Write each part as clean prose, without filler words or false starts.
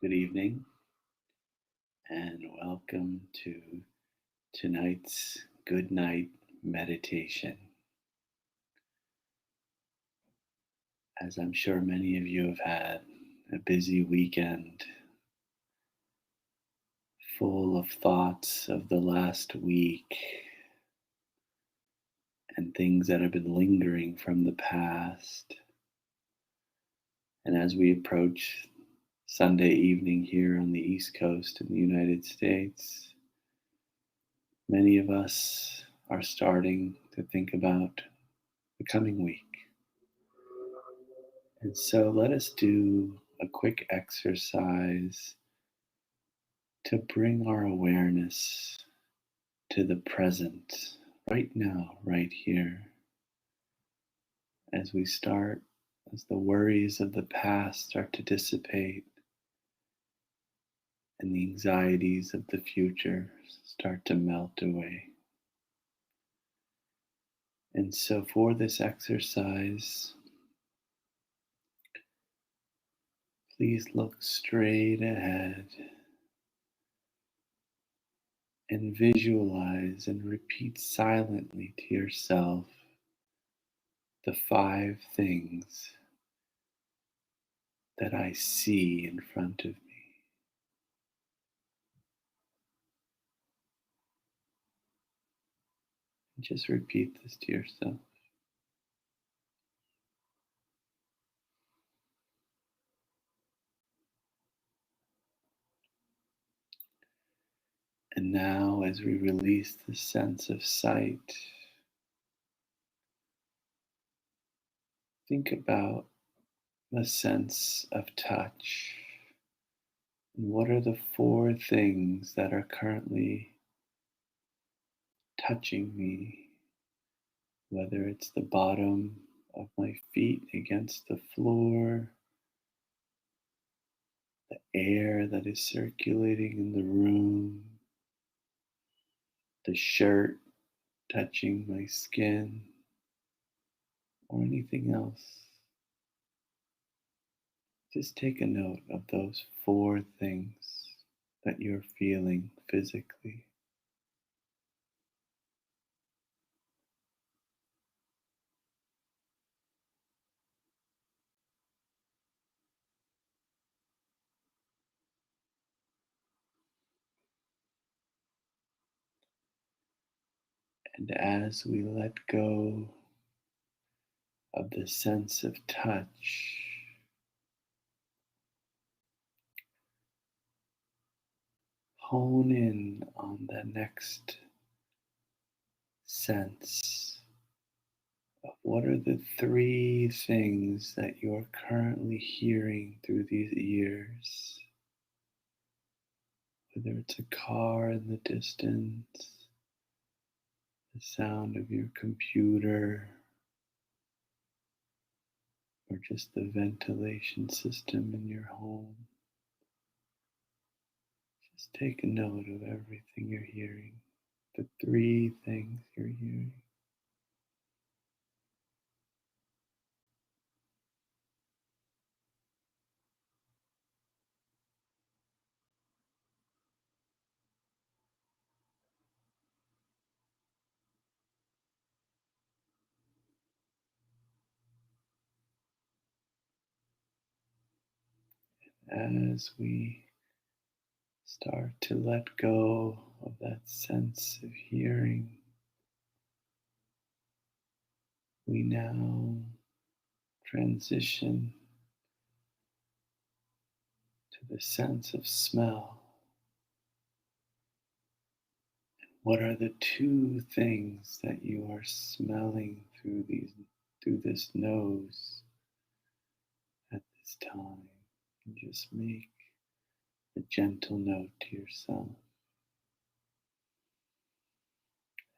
Good evening, and welcome to tonight's good night meditation. As I'm sure many of you have had a busy weekend full of thoughts of the last week and things that have been lingering from the past. And as we approach Sunday evening here on the East Coast in the United States, many of us are starting to think about the coming week. And so let us do a quick exercise to bring our awareness to the present, right now, right here, as we start, as the worries of the past start to dissipate and the anxieties of the future start to melt away. And so, for this exercise, please look straight ahead and visualize and repeat silently to yourself the five things that I see in front of me. And just repeat this to yourself. And now, as we release the sense of sight, think about the sense of touch. And what are the four things that are currently touching me? Whether it's the bottom of my feet against the floor, the air that is circulating in the room, the shirt touching my skin, or anything else. Just take a note of those four things that you're feeling physically. And as we let go of the sense of touch, hone in on the next sense of what are the three things that you're currently hearing through these ears. Whether it's a car in the distance, the sound of your computer, or just the ventilation system in your home. Just take a note of everything you're hearing, the three things you're hearing. As we start to let go of that sense of hearing, we now transition to the sense of smell. What are the two things that you are smelling through this nose at this time? And just make a gentle note to yourself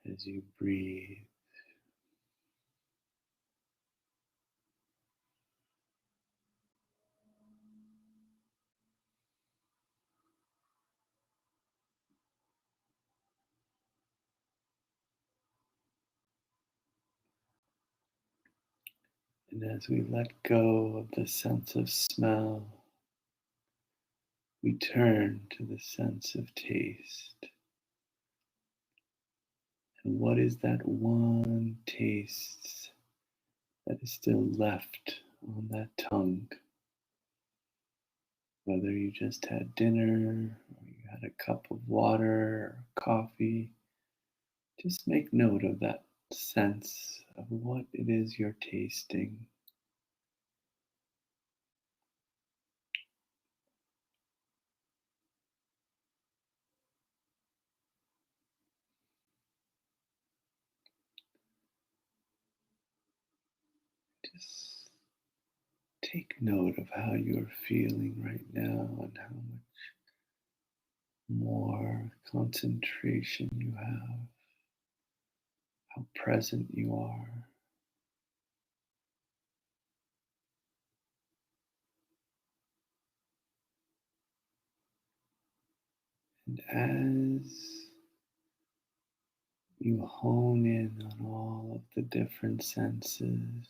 as you breathe. And as we let go of the sense of smell, we turn to the sense of taste. And what is that one taste that is still left on that tongue? Whether you just had dinner or you had a cup of water or coffee, just make note of that sense of what it is you're tasting. Just take note of how you're feeling right now and how much more concentration you have, how present you are. And as you hone in on all of the different senses,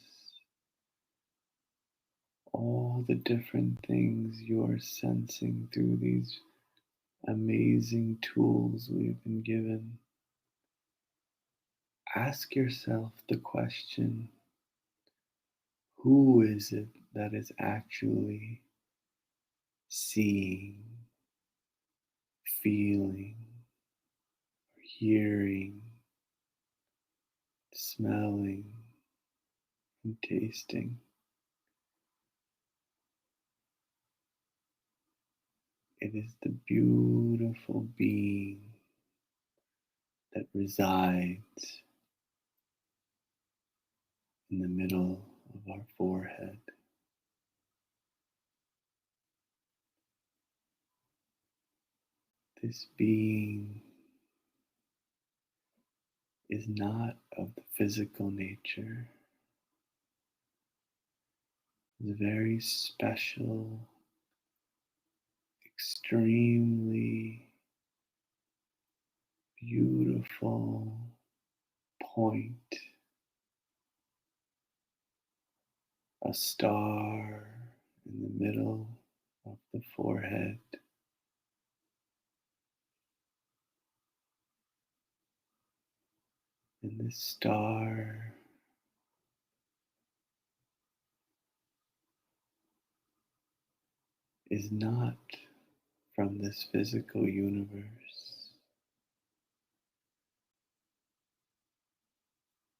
all the different things you're sensing through these amazing tools we've been given, ask yourself the question, who is it that is actually seeing, feeling, hearing, smelling, and tasting? It is the beautiful being that resides in the middle of our forehead. This being is not of the physical nature. It's very special, extremely beautiful point, a star in the middle of the forehead. And this star is not from this physical universe.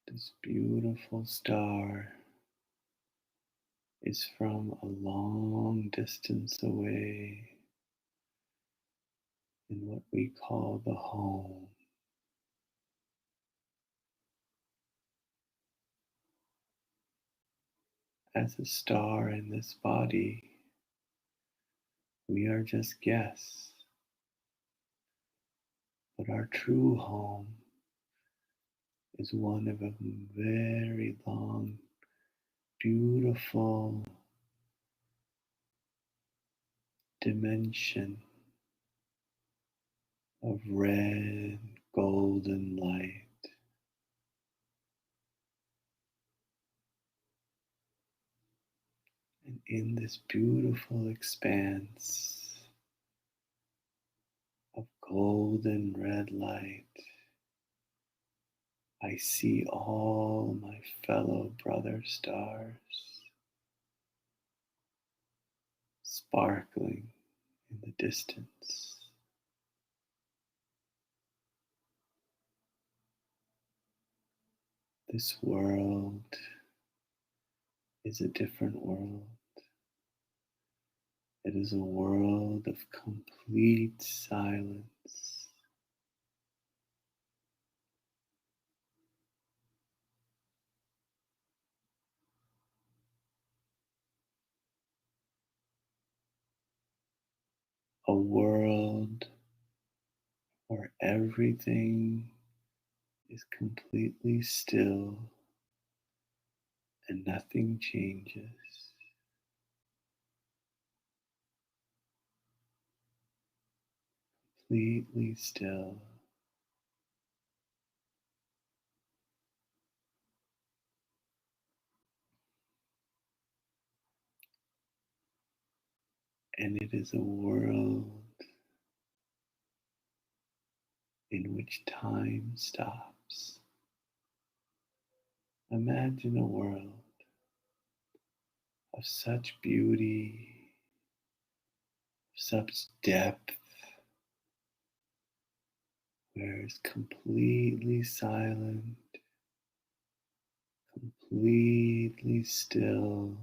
This beautiful star is from a long distance away in what we call the home. As a star in this body, we are just guests, but our true home is one of a very long, beautiful dimension of red, golden light. And in this beautiful expanse of golden red light, I see all my fellow brother stars sparkling in the distance. This world is a different world. It is a world of complete silence. A world where everything is completely still and nothing changes. Completely still. And it is a world in which time stops. Imagine a world of such beauty, such depth, where it's completely silent, completely still,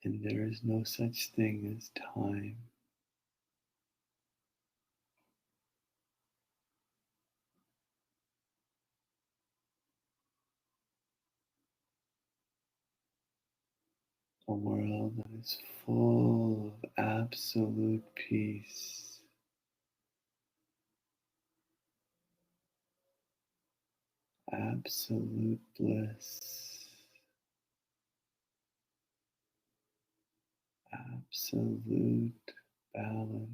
and there is no such thing as time. A world that is full of absolute peace, absolute bliss, absolute balance.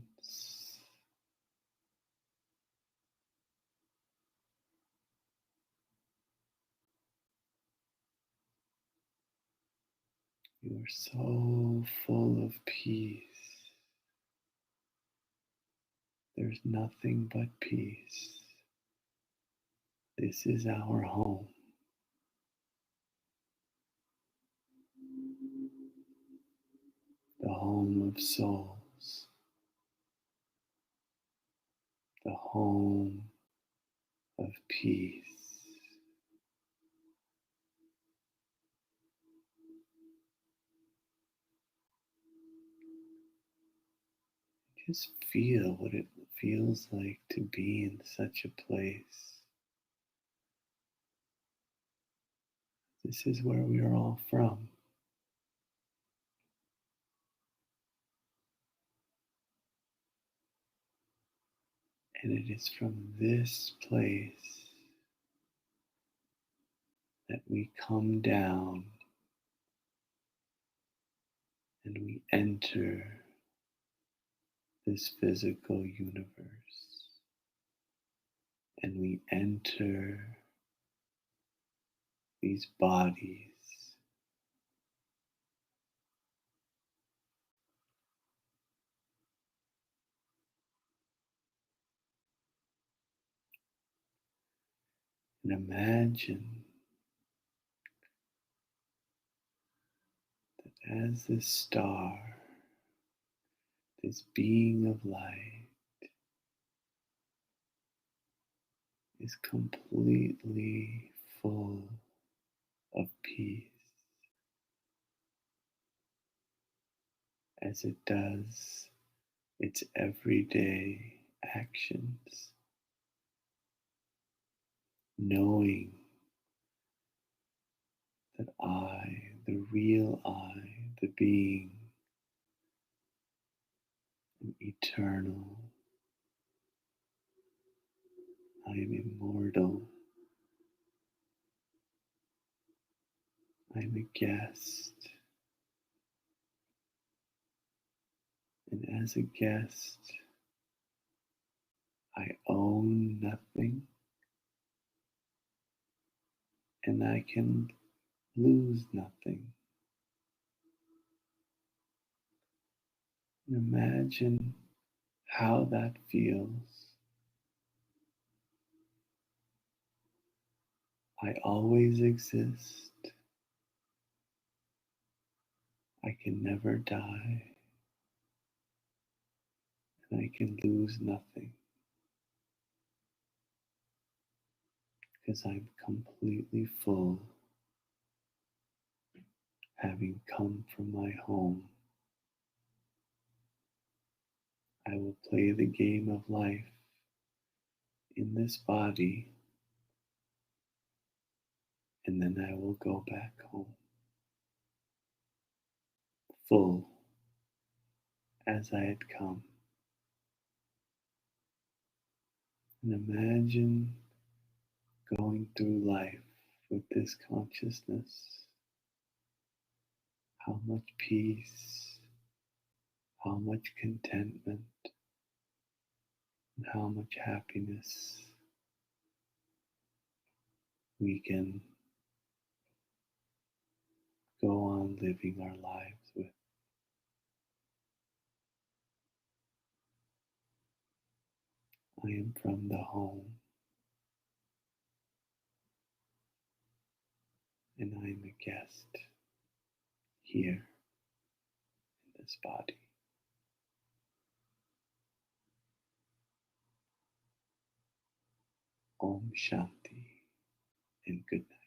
You are so full of peace. There's nothing but peace. This is our home. The home of souls. The home of peace. Just feel what it feels like to be in such a place. This is where we are all from. And it is from this place that we come down and we enter this physical universe. And we enter these bodies. And imagine that as this star, this being of light, is completely full of peace, as it does its everyday actions, knowing that I, the real I, the being, am eternal, I am immortal, I am a guest, and as a guest, I own nothing, and I can lose nothing. And imagine how that feels. I always exist. I can never die, and I can lose nothing because I'm completely full, having come from my home. I will play the game of life in this body, and then I will go back home, full as I had come. And imagine going through life with this consciousness, how much peace, how much contentment, and how much happiness we can go on living our lives with. I am from the home, and I am a guest here in this body. Om Shanti and good night.